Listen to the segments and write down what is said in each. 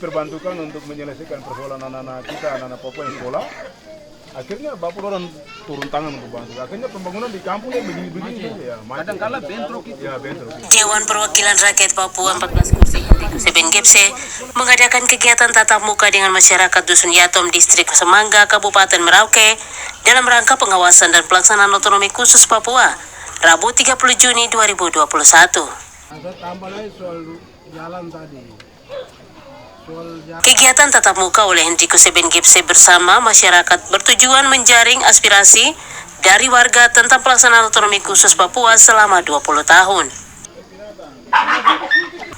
diperbantukan untuk menyelesaikan persoalan anak-anak kita, anak-anak Papua yang sekolah. Akhirnya Bapak orang turun tangan untuk bantu. Akhirnya pembangunan di kampung ya begini-begini ya. Kadang-kala bentrok itu. Ya, bentrok. Dewan Perwakilan Rakyat Papua 14 kursi Henry Kuseben Gepse mengadakan kegiatan tatap muka dengan masyarakat Dusun Yatom, Distrik Semangga, Kabupaten Merauke dalam rangka pengawasan dan pelaksanaan otonomi khusus Papua, Rabu 30 Juni 2021. Ada tambah lagi soal jalan tadi. Kegiatan tatap muka oleh Henry Kuseben Gepse bersama masyarakat bertujuan menjaring aspirasi dari warga tentang pelaksanaan otonomi khusus Papua selama 20 tahun.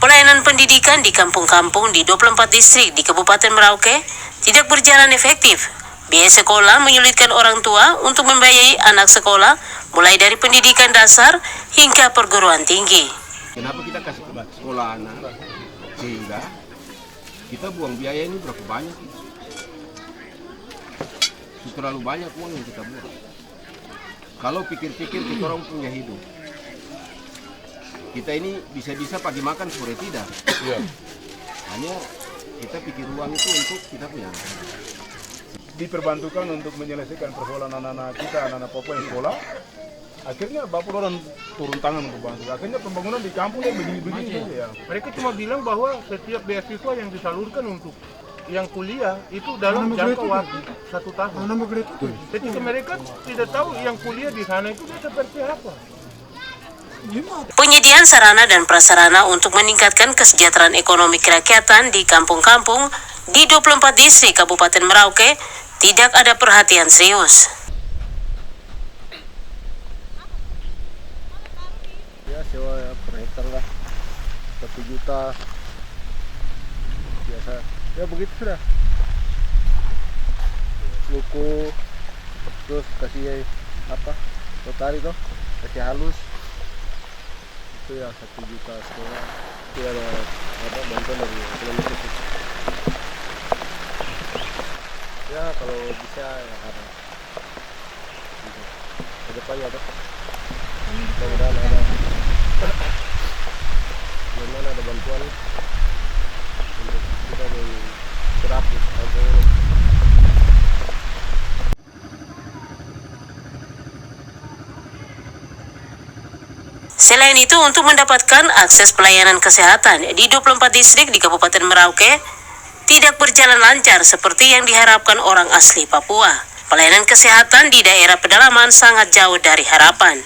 Pelayanan pendidikan di kampung-kampung di 24 distrik di Kabupaten Merauke tidak berjalan efektif. Biaya sekolah menyulitkan orang tua untuk membiayai anak sekolah mulai dari pendidikan dasar hingga perguruan tinggi. Kenapa kita kasih ke sekolah anak? Sehingga kita buang biaya ini berapa banyak? Terlalu banyak uang yang kita buang. Kalau pikir-pikir kita orang punya hidup, kita ini bisa-bisa pagi makan sore tidak. Ya. Hanya kita pikir uang itu untuk kita punya. Diperbantukan untuk menyelesaikan persoalan anak-anak kita, anak-anak Papua yang sekolah. Akhirnya Bapak orang turun tangan untuk bantu. Akhirnya pembangunan di kampung ya begini-begini ya. Mereka cuma bilang bahwa setiap beasiswa yang disalurkan untuk yang kuliah itu dalam jangka waktu 1 tahun. Ketika mereka tidak tahu yang kuliah di sana itu seperti apa. Penyediaan sarana dan prasarana untuk meningkatkan kesejahteraan ekonomi kerakyatan di kampung-kampung di 24 distrik Kabupaten Merauke tidak ada perhatian serius. Ya sewa ya, per hektar lah 1 juta biasa ya begitu sudah. Luku terus kasih apa rotari toh kasih halus itu ya 1 juta sekolah itu ada apa bantuan dari ekonomi khusus ya kalau bisa ya ada ke depannya toh mudah-mudahan ada bagaimana ada bantuan untuk kita terapi kampung ini. Selain itu, untuk mendapatkan akses pelayanan kesehatan di 24 distrik di Kabupaten Merauke tidak berjalan lancar seperti yang diharapkan orang asli Papua. Pelayanan kesehatan di daerah pedalaman sangat jauh dari harapan.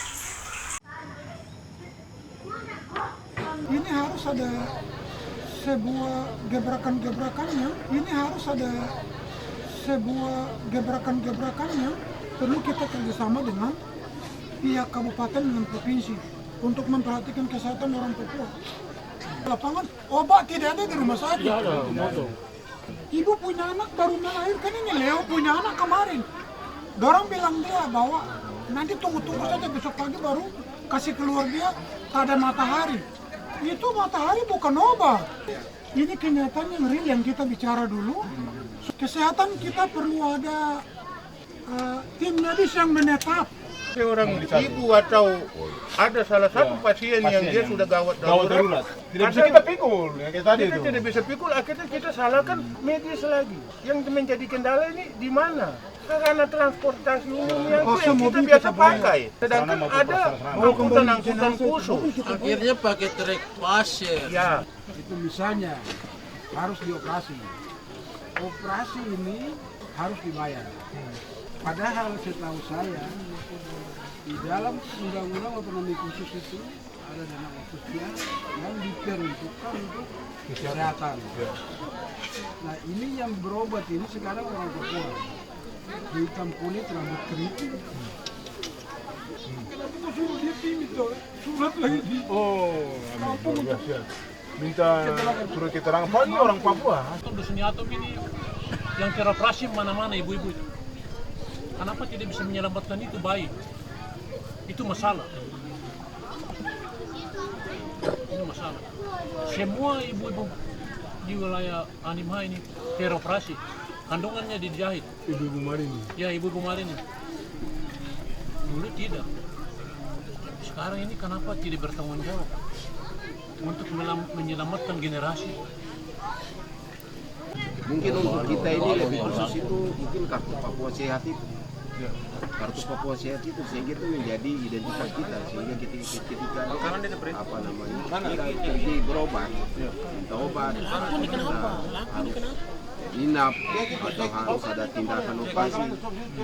Ini harus ada sebuah gebrakan-gebrakannya. Ini harus ada sebuah gebrakan-gebrakannya. Perlu kita kerjasama dengan pihak kabupaten dan provinsi untuk memperhatikan kesehatan orang Papua. Lapangan obat tidak ada di rumah sakit. Ibu punya anak baru melahirkan ini, Leo punya anak kemarin. Dorang bilang dia bahwa nanti tunggu-tunggu saja besok pagi baru kasih keluar dia tak ada matahari. Itu matahari bukan obat. Ini kenyataan yang real yang kita bicara dulu. Kesehatan kita perlu ada tim medis yang menetap. Orang ibu atau ada salah satu pasien yang dia sudah gawat darurat. Tidak bisa kita pikul ya kayak tadi Kita itu. tidak bisa pikul, akhirnya kita salahkan medis lagi. Yang menjadi kendala ini di mana? Karena transportasi umum yang kita biasa pakai. Sedangkan ada angkutan khusus. Akhirnya pakai trek pasir. Ya. Itu misalnya harus dioperasi. Operasi ini harus dibayar. Padahal setahu saya di dalam undang-undang otonomi khusus itu ada dana khususnya yang diperuntukkan untuk kesehatan. Nah ini yang berobat ini sekarang orang Papua. Hitam kulit rambut keriting. Kenapa kau suruh dia minta surat lagi? Oh, luar biasa. Minta surat keterangan paling orang Papua. Dusun Yatom ini yang teroperasi mana-mana ibu-ibu itu. Kenapa tidak bisa menyelamatkan itu bayi? Itu masalah. Ini masalah. Semua ibu-ibu di wilayah Animha ini teroperasi. Kandungannya dijahit. Ibu-ibu Marini. Ya, ibu-ibu Marini. Dulu tidak. Sekarang ini kenapa tidak bertanggung jawab untuk menyelamatkan generasi? Mungkin untuk kita ini lebih khusus itu mungkin kartu Papua Sehat itu. Kartu Papua Sehat itu sehingga itu menjadi identitas kita, sehingga ketika apa namanya kita pergi berobat, minta obat, harus inap atau harus ada tindakan operasi,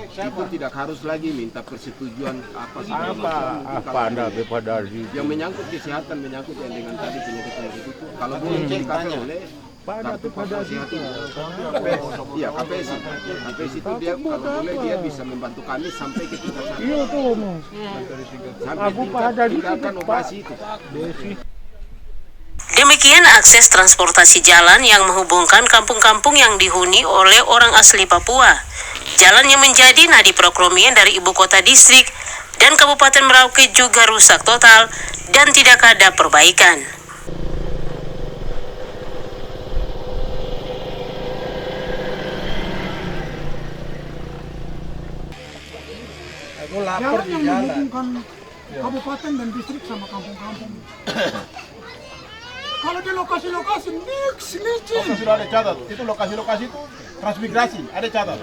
itu tidak harus lagi minta persetujuan apa Anda bepadari yang menyangkut kesehatan, menyangkut yang dengan tadi penyakit itu. Kalau boleh ditanya oleh kartu Papua Sehat itu, iya KPS itu dia kalau boleh dia bisa membantu kami sampai ke tingkat sana. Iya tuh, sampai tindakan operasi itu. Demikian akses transportasi jalan yang menghubungkan kampung-kampung yang dihuni oleh orang asli Papua. Jalan yang menjadi nadi perekonomian dari ibu kota distrik dan Kabupaten Merauke juga rusak total dan tidak ada perbaikan. Jalan yang menghubungkan kabupaten dan distrik sama kampung-kampung. Kalau di lokasi-lokasi mix licin. Oke, sudah ada catat. Itu lokasi-lokasi itu transmigrasi, ada catat.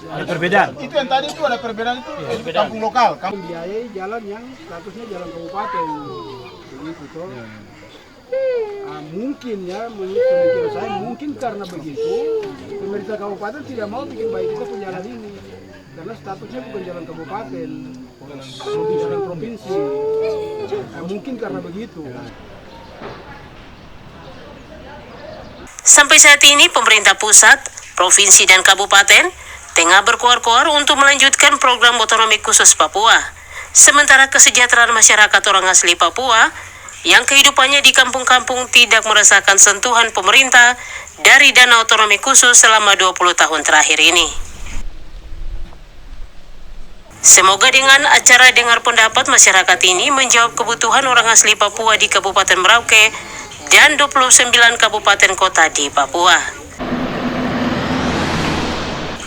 Ada perbedaan. Itu yang tadi itu ada perbedaan itu kampung lokal. Membiayai jalan yang statusnya jalan kabupaten. Begitu toh. Mungkin ya, menurut pemikiran saya mungkin karena begitu pemerintah kabupaten tidak mau bikin baik kita pun jalan ini karena statusnya bukan jalan kabupaten, bukan jalan provinsi. Mungkin karena begitu. Sampai saat ini pemerintah pusat, provinsi dan kabupaten tengah berkoar-koar untuk melanjutkan program otonomi khusus Papua. Sementara kesejahteraan masyarakat orang asli Papua yang kehidupannya di kampung-kampung tidak merasakan sentuhan pemerintah dari dana otonomi khusus selama 20 tahun terakhir ini. Semoga dengan acara dengar pendapat masyarakat ini menjawab kebutuhan orang asli Papua di Kabupaten Merauke dan 29 kabupaten kota di Papua.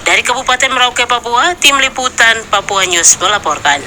Dari Kabupaten Merauke, Papua, Tim Liputan Papua News melaporkan.